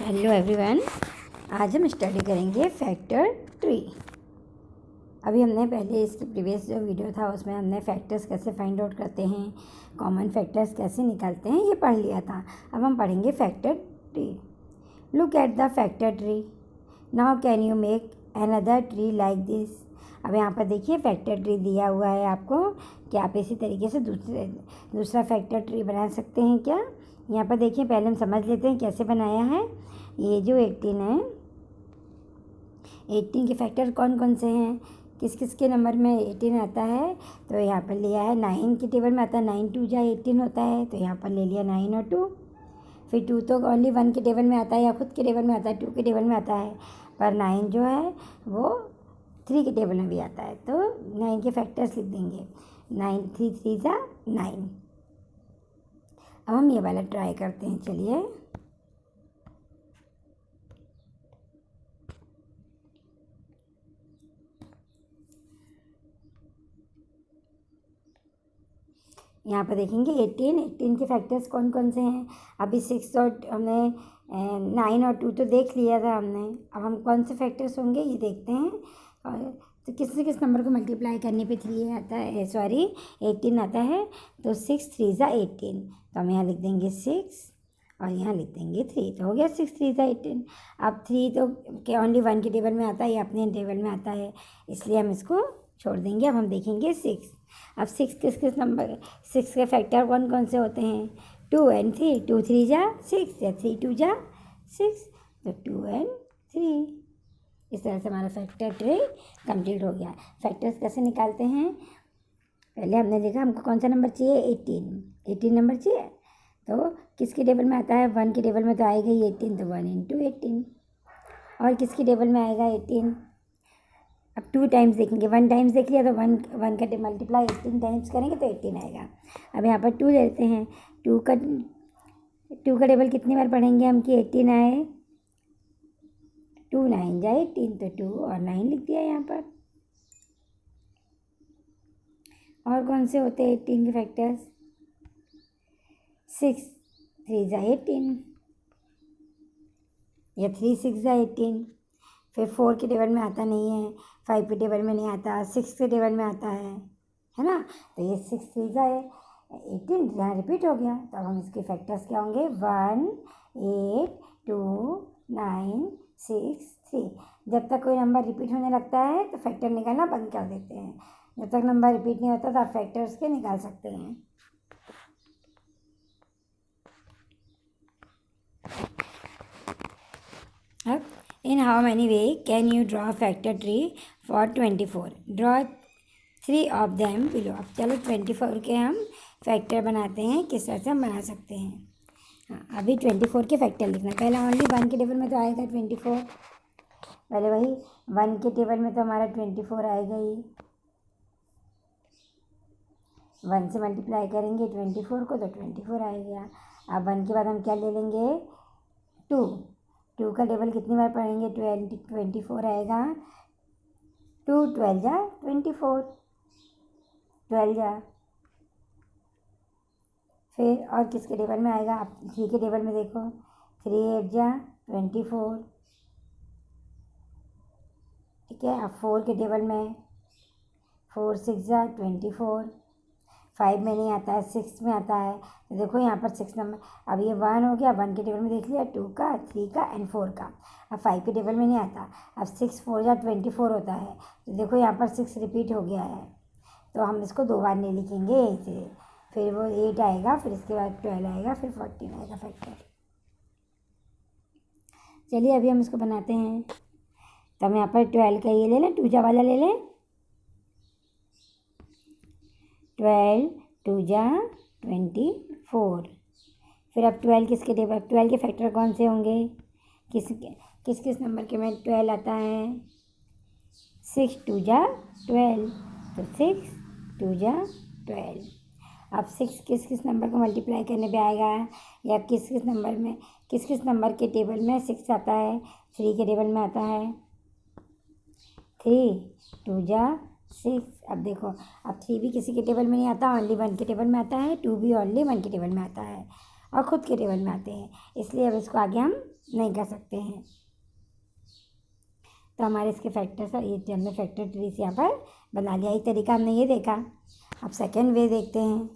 Hello everyone. आज हम study करेंगे फैक्टर ट्री। अभी हमने पहले इसके प्रीवियस जो वीडियो था उसमें हमने फैक्टर्स कैसे फाइंड आउट करते हैं, कॉमन फैक्टर्स कैसे निकालते हैं, ये पढ़ लिया था। अब हम पढ़ेंगे factor tree. Look at the factor tree. Now can you make another tree like this. अब यहाँ पर देखिए फैक्टर ट्री दिया हुआ है आपको कि आप इसी तरीके से दूसरा फैक्टर ट्री बना सकते हैं क्या। यहाँ पर देखिए, पहले हम समझ लेते हैं कैसे बनाया है। ये जो 18 है, 18 के फैक्टर कौन कौन से हैं, किस किस के नंबर में 18 आता है। तो यहाँ पर लिया है 9 के टेबल में आता है, 9 2 जा 18 होता है, तो यहाँ पर ले लिया 9 और 2। फिर 2 तो ओनली 1 के टेबल में आता है या खुद के टेबल में आता है, 2 के टेबल में आता है, पर 9 जो है वो 3 के टेबल में भी आता है। तो 9 के फैक्टर्स लिख देंगे, 9 3 3 जा 9। अब हम ये वाला ट्राई करते हैं, चलिए। यहाँ पर देखेंगे 18 के फैक्टर्स कौन कौन से हैं। अभी 6 और हमने 9 और 2 तो देख लिया था हमने। अब हम कौन से फैक्टर्स होंगे ये देखते हैं। और तो किस से किस नंबर को मल्टीप्लाई करने पे 3 आता है, 18 आता है। तो 6 3 जा 18, तो हम यहाँ लिख देंगे 6 और यहाँ लिख देंगे 3, तो हो गया 6 3 जा 18। अब 3 तो क्या ओनली 1 के टेबल में आता है या अपने टेबल में आता है, इसलिए हम इसको छोड़ देंगे। अब हम देखेंगे 6। अब 6 किस किस नंबर, 6 के फैक्टर कौन कौन से होते हैं, 2 and 3, 2 3 जा 6 या 3 2 जा 6, तो 2 and 3। इस तरह से हमारा फैक्टर ट्री कंप्लीट हो गया। फैक्टर्स कैसे निकालते हैं, पहले हमने देखा हमको कौन सा नंबर चाहिए, 18 नंबर चाहिए। तो किसके टेबल में आता है, 1 के टेबल में तो आएगा ही 18, तो 1 into 18। और किसके टेबल में आएगा 18। अब 2 टाइम्स देखेंगे, 1 टाइम्स देख लिया तो 1 का मल्टीप्लाई 18 टाइम्स करेंगे तो 18 आएगा। अब यहाँ पर 2 लेते हैं, 2 का टेबल कितनी बार पढ़ेंगे हम कि 18 आए, 2 9 जा 18, तो 2 और 9 लिख दिया यहाँ पर। और कौन से होते हैं 18 के फैक्टर्स, 6 3 जा 18 या 3 6 जा 18। फिर 4 के टेबल में आता नहीं है, 5 के टेबल में नहीं आता, 6 के टेबल में आता है ना। तो ये 6 3 जा 18 यहाँ रिपीट हो गया। तो अब हम इसके फैक्टर्स क्या होंगे, 1 8 2 9 6 3। जब तक कोई नंबर रिपीट होने लगता है तो फैक्टर निकालना बंद कर देते हैं। जब तक नंबर रिपीट नहीं होता तो आप फैक्टर्स के निकाल सकते हैं। अब in how many way can you draw factor tree for 24? Draw 3 of them below. अब चलो 24 के हम फैक्टर बनाते हैं, किस तरह से हम बना सकते हैं। हाँ, अभी 24 के फैक्टर लिखना। पहला ओनली 1 के टेबल में तो आएगा 24, पहले वही 1 के टेबल में तो हमारा 24 आएगा ही। 1 से मल्टीप्लाई करेंगे 24 को तो 24 आएगा। अब 1 के बाद हम क्या ले लेंगे, 2 का टेबल कितनी बार पढ़ेंगे, 24 आएगा। 2 12 जा 24, 12 जा। फिर और किसके टेबल में आएगा, आप 3 के टेबल में देखो, 3 8 जा 24, ठीक है। अब 4 के टेबल में 4 6 जा 24, 5 में नहीं आता है, 6 में आता है। तो देखो यहाँ पर 6 नंबर, अब ये 1 हो गया, 1 के टेबल में देख लिया, 2 का 3 का एंड 4 का। अब 5 के टेबल में नहीं आता। अब 6 4 जा 24 होता है, तो देखो यहाँ पर 6 रिपीट हो गया है, तो हम इसको 2 बार नहीं लिखेंगे ऐसे। फिर वो 8 आएगा, फिर इसके बाद 12 आएगा, फिर 14 आएगा फैक्टर। चलिए अभी हम इसको बनाते हैं। तो हम यहाँ पर 12 का ये ले लें, 2 जा वाला ले लें, 12 2 जा 24। फिर अब 12 किसके टेबल, 12 के फैक्टर कौन से होंगे, किस नंबर के में 12 आता है, 6 2 जा 12, तो 6 2 जा 12। अब 6 किस नंबर को मल्टीप्लाई करने पे आएगा, या किस नंबर के टेबल में 6 आता है, 3 के टेबल में आता है, 3 2 जा 6। अब देखो, अब 3 भी किसी के टेबल में नहीं आता, ओनली 1 के टेबल में आता है, 2 भी ओनली 1 के टेबल में आता है और ख़ुद के टेबल में आते हैं, इसलिए अब इसको आगे हम नहीं कर सकते हैं। तो हमारे इसके फैक्टर्स, ये हमने फैक्टर ट्रीज यहाँ पर बना लिया। एक तरीका हमने ये देखा। अब सेकेंड वे देखते हैं।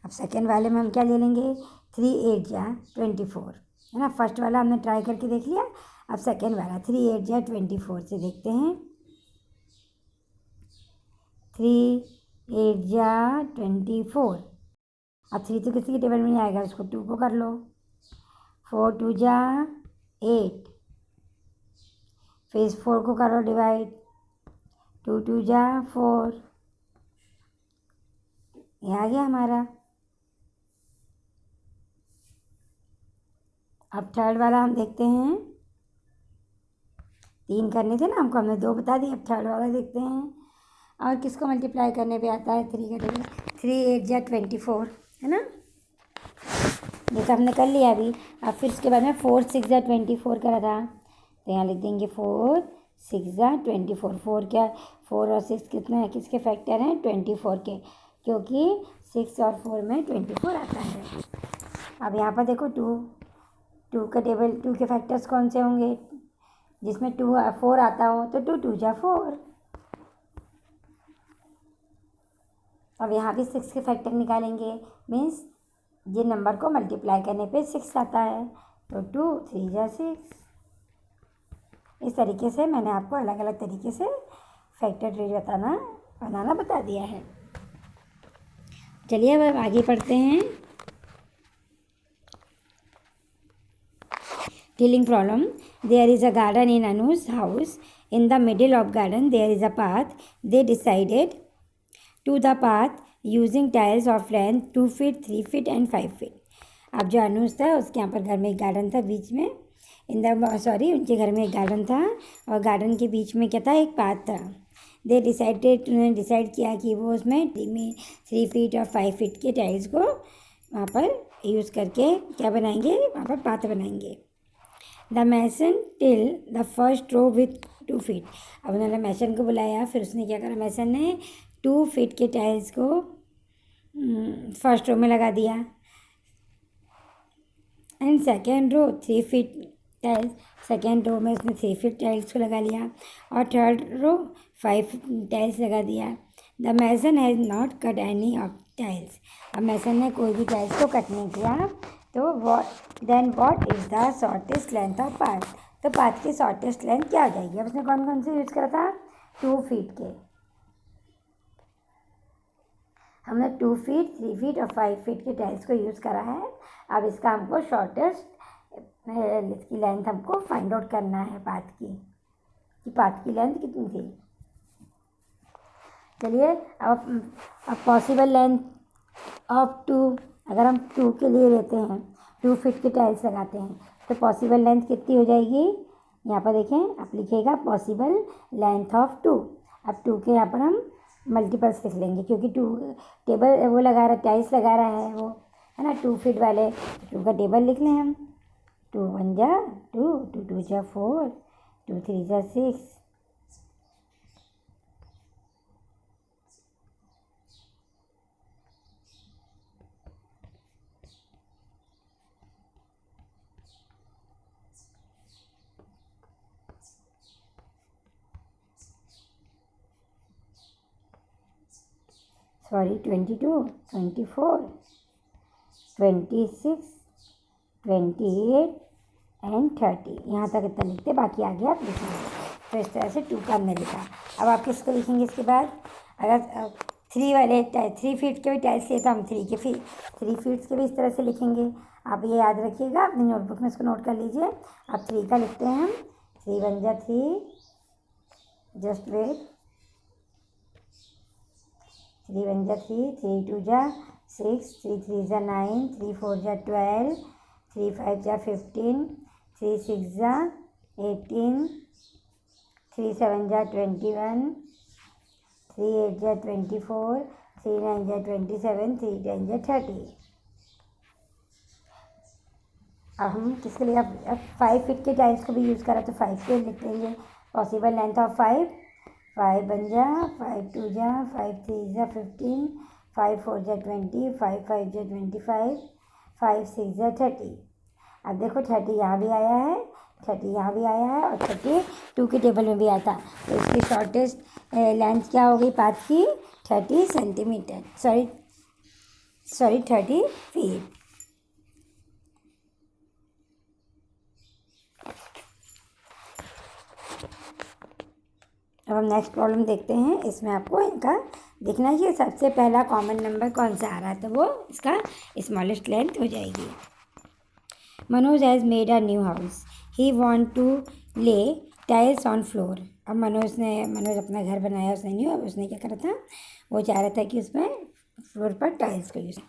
अब सेकेंड वाले में हम क्या ले लेंगे, 3 8 जा 24, है ना। फर्स्ट वाला हमने ट्राई करके देख लिया। अब सेकेंड वाला 3 8 जा 24 से देखते हैं। 3 8 जा 24। अब 3 तो किसी के टेबल में नहीं आएगा, उसको 2 को कर लो। 4 2 जा 8, फिर 4 को करो डिवाइड, 2 2 जा 4, ये आ गया हमारा। अब थर्ड वाला हम देखते हैं। 3 करने थे ना हमको, हमने 2 बता दिए। अब थर्ड वाला देखते हैं। और किसको मल्टीप्लाई करने पे आता है 3 का टेबल, 3 8 जा 24, है ना। ये तो हमने कर लिया अभी। अब फिर उसके बाद में 4 6 जा 24 करा था, तो यहाँ लिख देंगे 4 6 जा 24। 4 क्या, 4 और 6 कितना है, किसके फैक्टर हैं, 24 के, क्योंकि 6 और 4 में 24 आता है। अब यहाँ पर देखो 2 का टेबल, 2 के फैक्टर्स कौन से होंगे, जिसमें 2 4 आता हो, तो 2 2 जा 4। अब यहाँ भी 6 के फैक्टर निकालेंगे, मीन्स ये नंबर को मल्टीप्लाई करने पे 6 आता है, तो 2 3 जा 6। इस तरीके से मैंने आपको अलग अलग तरीके से फैक्टर ट्री बनाना बता दिया है। चलिए अब आगे पढ़ते हैं। Dealing problem. There is a garden in Anu's house. In the middle of garden there is a path. They decided to the path using tiles of length 2 feet, 3 feet and 5 feet. अब जो अनुज था उसके यहाँ पर घर में एक garden था, बीच में उनके घर में एक गार्डन था, और गार्डन के बीच में क्या था, एक पाथ था। दे उन्होंने डिसाइड किया कि वो उसमें 3 फीट और 5 फीट के टाइल्स को वहाँ पर यूज़ करके क्या बनाएंगे, वहाँ पर पाथ बनाएंगे। The mason till the first row with 2 feet. अब उन्होंने मैसन को बुलाया, फिर उसने क्या करा, मैसन ने 2 फीट के टाइल्स को फर्स्ट रो में लगा दिया, and second row 3 feet tiles, second row में उसने 3 फीट टाइल्स को लगा लिया, और थर्ड रो 5 टाइल्स लगा दिया। The mason has not cut any of tiles. अब मैसन ने कोई भी टाइल्स को कट नहीं किया, तो what is the shortest length of path. तो पाथ की शॉर्टेस्ट लेंथ क्या हो जाएगी। अब उसने कौन कौन से यूज़ करा था, 2 फीट के, हमने 2 फीट 3 फीट और 5 फीट के टाइल्स को यूज़ करा है। अब इसका हमको शॉर्टेस्ट इसकी लेंथ हमको फाइंड आउट करना है पाथ की, कि पाथ की लेंथ कितनी थी। चलिए अब पॉसिबल लेंथ ऑफ 2, अगर हम 2 के लिए लेते हैं, 2 फीट के टाइल्स लगाते हैं, तो पॉसिबल लेंथ कितनी हो जाएगी। यहाँ पर देखें, आप लिखिएगा पॉसिबल लेंथ ऑफ 2। अब 2 के यहाँ पर हम मल्टीपल्स लिख लेंगे, क्योंकि 2 टेबल वो लगा रहा, टाइल्स लगा रहा है वो, है ना, 2 फीट वाले, 2 का टेबल लिख लें हम। 2 1 जा 2, 2 2 जा 4, 2 3 जा 6। सॉरी 22 24 26 28 एंड 30, यहाँ तक इतना लिखते, बाकी आगे आप लिखेंगे। तो इस तरह से 2 का हमने लिखा। अब आप किसको लिखेंगे इसके बाद, अगर 3 फीट के भी टाइल्स लिए तो हम 3 फीट्स के भी इस तरह से लिखेंगे। आप ये याद रखिएगा, अपनी नोटबुक में इसको नोट कर लीजिए। अब 3 का लिखते हैं हम, 3 1 जा 3, जस्ट वेट, 3 1 जा 3, 3 2 जा 6, 3 3 जा 9, 3 4 जा 12, 3 5 जा 15, 3 6 जा 18, 3 7 जा 21, 3 8 जा 24, 3 9 जा 27, 3 10 जा 30। अब हम किसके लिए, अब 5 फीट के टाइल्स को भी यूज़ करा, तो 5 के लिख देंगे। पॉसिबल लेंथ ऑफ 5 1 जा 5 2 जा 5 3 जा 15, 5 4 जा 20, 5 5 जा 25, 5 6 जा 30। अब देखो 30 यहाँ भी आया है, 30 यहाँ भी आया है और 32 के टेबल में भी आया था। तो इसकी शॉर्टेस्ट लेंथ क्या हो गई पाथ की? 30 सेंटीमीटर, सॉरी 30 फीट। अब हम नेक्स्ट प्रॉब्लम देखते हैं। इसमें आपको इनका देखना है कि सबसे पहला कॉमन नंबर कौन सा आ रहा है, तो वो इसका स्मॉलेस्ट लेंथ हो जाएगी। Manoj has made a new house, he want to lay tiles on floor. अब मनोज अपना घर बनाया उसने न्यू। अब उसने क्या करा था, वो चाह रहा था कि उसमें फ्लोर पर टाइल्स को use.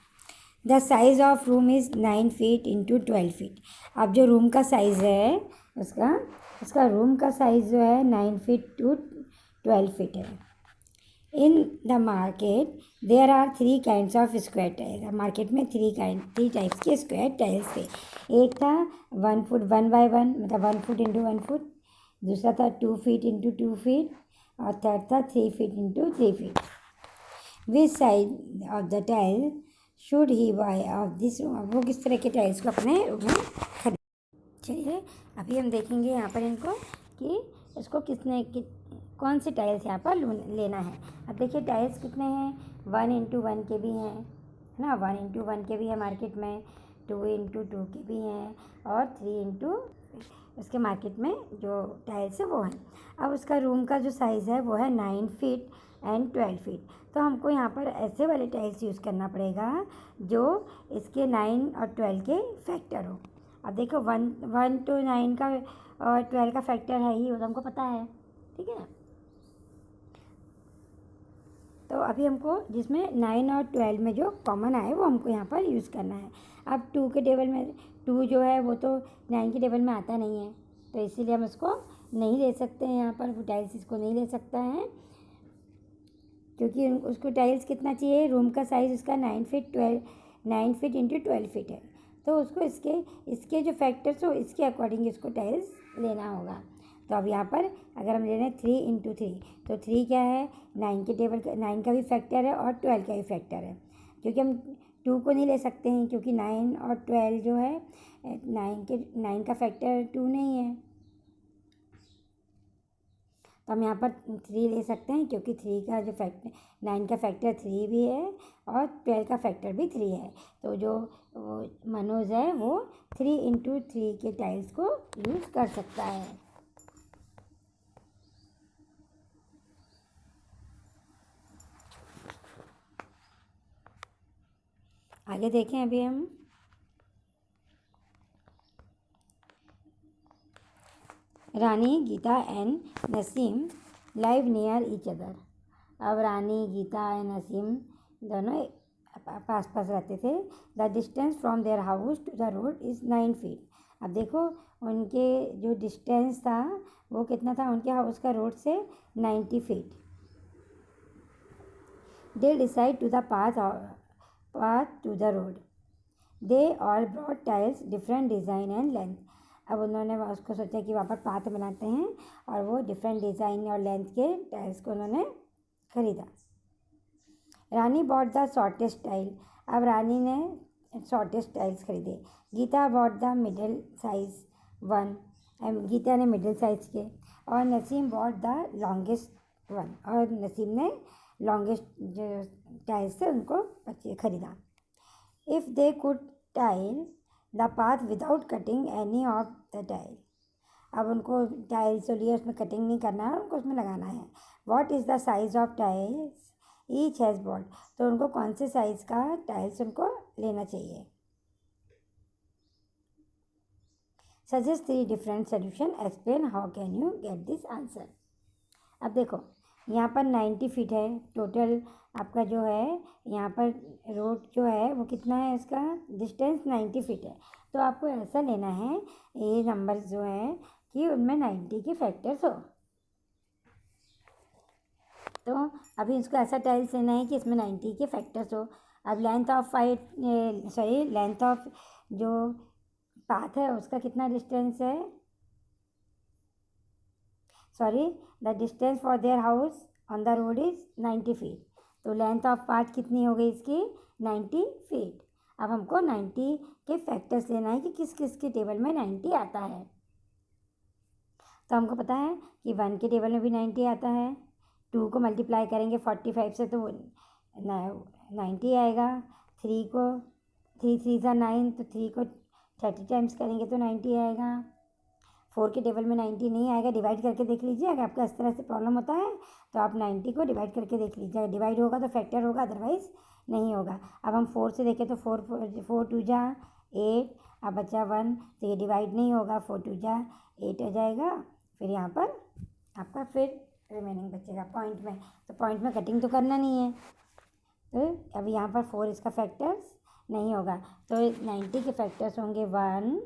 The size of room is 9 feet into 12 feet. अब जो रूम का साइज़ है उसका रूम का साइज़ जो है 9 फीट टू 12 फीट है। In the market there are 3 kinds of square tiles. Market में 3 टाइप्स के स्क्वायर टाइल्स थे। एक था 1 फुट 1 बाय 1, मतलब 1 फुट इंटू 1 फुट। दूसरा था 2 फीट इंटू 2 फीट और थर्ड था 3 feet into 3 feet. Which side of the tile should he buy of this room. वो किस तरह के टाइल्स को अपने रूम में खरीद। चलिए अभी हम देखेंगे यहाँ पर इनको कि इसको कौन से टाइल्स यहाँ पर लेना है। अब देखिए टाइल्स कितने हैं, 1 इंटू 1 के भी हैं, है ना, 1 इंटू 1 के भी हैं मार्केट में, 2 इंटू 2 के भी हैं और 3 इंटू उसके मार्केट में जो टाइल्स है वो हैं। अब उसका रूम का जो साइज़ है वो है 9 फीट एंड 12 फीट। तो हमको यहाँ पर ऐसे वाले टाइल्स यूज़ करना पड़ेगा जो इसके 9 और 12 के फैक्टर हो। अब देखो 1 to 9 का और 12 का फैक्टर है ही, वो तो हमको पता है, ठीक है ना। तो अभी हमको जिसमें 9 और 12 में जो कॉमन आए वो हमको यहाँ पर यूज़ करना है। अब 2 के टेबल में 2 जो है वो तो 9 के टेबल में आता नहीं है, तो इसीलिए हम इसको नहीं ले सकते हैं। यहाँ पर वो टाइल्स इसको नहीं ले सकता है क्योंकि उसको टाइल्स कितना चाहिए, रूम का साइज़ उसका 9 फीट इंटू 12 फीट है। तो उसको इसके जो फैक्टर्स हो इसके अकॉर्डिंग इसको टाइल्स लेना होगा। तो अब यहाँ पर अगर हम ले रहे हैं 3 इंटू 3, तो 3 क्या है, 9 का भी फैक्टर है और 12 का भी फैक्टर है। क्योंकि हम 2 को नहीं ले सकते हैं क्योंकि 9 और 12 जो है 9 का फैक्टर 2 नहीं है। तो हम यहाँ पर 3 ले सकते हैं क्योंकि 3 का जो फैक्टर 9 का फैक्टर 3 भी है और 12 का फैक्टर भी 3 है। तो जो मनोज है वो 3 इंटू 3 के टाइल्स को यूज़ कर सकता है। आगे देखें अभी हम। Rani, Gita and Naseem live near each other. अब रानी, गीता एंड नसीम दोनों पास पास रहते थे। The distance from their house to the road is 9 feet. अब देखो उनके जो डिस्टेंस था वो कितना था, उनके हाउस का रोड से 90 feet. They decide to the path to the road. They all brought tiles different design and length. अब उन्होंने उसको सोचा कि वहाँ पर पाथ बनाते हैं और वो डिफरेंट डिज़ाइन और लेंथ के टाइल्स को उन्होंने ख़रीदा। Rani bought the shortest tile. अब रानी ने शॉर्टेस्ट टाइल्स खरीदे। Geeta bought the middle size 1। Geeta ने मिडिल साइज के। और नसीम बॉट द लॉन्गेस्ट 1। और नसीम ने लॉन्गेस्ट जो टाइल्स थे उनको ख़रीदा। If they could tile the path without cutting any of the tile. अब उनको टाइल्स जो लिए उसमें कटिंग नहीं करना है, उनको उसमें लगाना है। What is the size of tiles each has bot. तो उनको कौन से साइज़ का टाइल्स उनको लेना चाहिए। Suggest 3 different solution, explain how can you get this answer. अब देखो यहाँ पर 90 फीट है टोटल आपका जो है, यहाँ पर रोड जो है वो कितना है, इसका डिस्टेंस 90 फीट है। तो आपको ऐसा लेना है ये नंबर जो है कि उनमें 90 के फैक्टर्स हो। तो अभी इसको ऐसा टाइल्स लेना है कि इसमें 90 के फैक्टर्स हो। अब लेंथ ऑफ जो पाथ है उसका कितना डिस्टेंस है, the distance for their house on the road is 90 feet. तो लेंथ ऑफ पाथ कितनी हो गई इसकी, 90 फीट। अब हमको 90 के फैक्टर्स लेना है कि किस किस के टेबल में 90 आता है। तो हमको पता है कि 1 के टेबल में भी 90 आता है। 2 को मल्टीप्लाई करेंगे 45 से तो 90 आएगा। 3 को 3 3 सा 9, तो 3 को 30 टाइम्स करेंगे तो 90 आएगा। 4 के टेबल में 90 नहीं आएगा, डिवाइड करके देख लीजिए। अगर आपका इस तरह से प्रॉब्लम होता है तो आप 90 को डिवाइड करके देख लीजिए। अगर डिवाइड होगा तो फैक्टर होगा, अदरवाइज़ नहीं होगा। अब हम 4 से देखें तो 4 2 जा 8, अब बचा 1, तो ये डिवाइड नहीं होगा। 4 2 जा 8 आ जाएगा। फिर यहाँ पर आपका फिर रिमेनिंग बचेगा पॉइंट में, तो पॉइंट में कटिंग तो करना नहीं है। तो अब यहाँ पर 4 इसका फैक्टर्स नहीं होगा, तो 90 के फैक्टर्स होंगे 1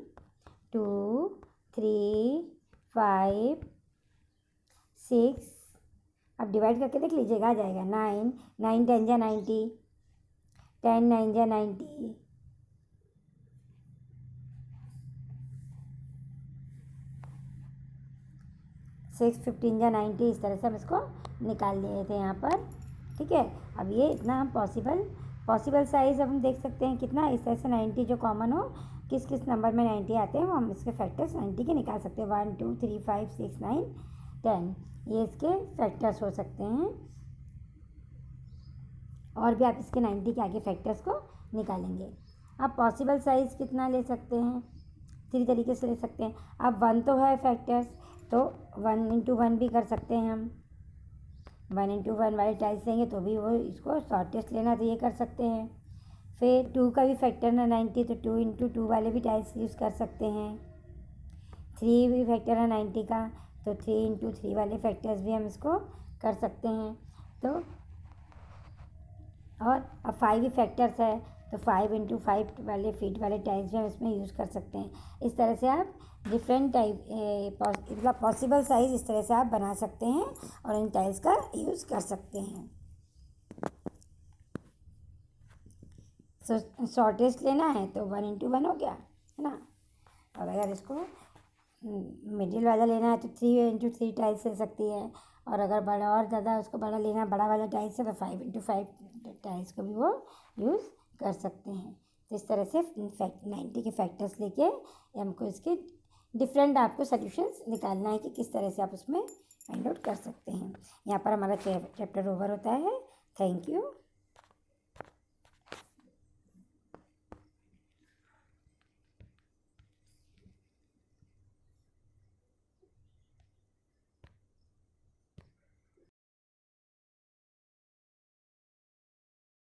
2 3 5 6। अब डिवाइड करके देख लीजिएगा, आ जाएगा 9 9 10 जा 90, 10 9 जा 90, 6 15 जा 90। इस तरह से हम इसको निकाल लिए थे यहाँ पर, ठीक है। अब ये इतना हम पॉसिबल साइज़ अब हम देख सकते हैं कितना, इस तरह से 90 जो कॉमन हो, किस किस नंबर में 90 आते हैं वो हम इसके फैक्टर्स 90 के निकाल सकते हैं। 1 2 3 5 6 9 10, ये इसके फैक्टर्स हो सकते हैं। और भी आप इसके 90 के आगे फैक्टर्स को निकालेंगे। आप पॉसिबल साइज़ कितना ले सकते हैं, 3 तरीके से ले सकते हैं। अब 1 तो है फैक्टर्स, तो 1 × 1 भी कर सकते हैं हम। 1 × 1 वाले टाइल्स लेंगे तो भी वो इसको शॉर्टेस्ट लेना तो ये कर सकते हैं। फिर 2 का भी फैक्टर है 90, तो 2 × 2 वाले भी टाइल्स यूज़ कर सकते हैं। 3 भी फैक्टर है 90 का, तो 3 × 3 वाले फैक्टर्स भी हम इसको कर सकते हैं। तो और अब 5 भी फैक्टर्स है, तो 5 × 5 वाले फीट वाले टाइल्स भी हम इसमें यूज़ कर सकते हैं। इस तरह से आप डिफरेंट टाइप मतलब पॉसिबल साइज़ इस तरह से आप बना सकते हैं और इन टाइल्स का यूज़ कर सकते हैं। शॉर्टेस्ट लेना है तो 1 × 1 हो गया, है ना। और अगर इसको मिडिल वाला लेना है तो 3 × 3 टाइल्स ले सकती है। और अगर बड़ा और ज़्यादा उसको बड़ा लेना, बड़ा वाला टाइल्स है, तो 5 × 5 टाइल्स को भी वो यूज़ कर सकते हैं। तो इस तरह से 90 के फैक्टर्स लेके हमको इसके डिफरेंट आपको सॉल्यूशंस निकालना है कि किस तरह से आप उसमें फाइंड आउट कर सकते हैं। यहाँ पर हमारा चैप्टर ओवर होता है। Thank you.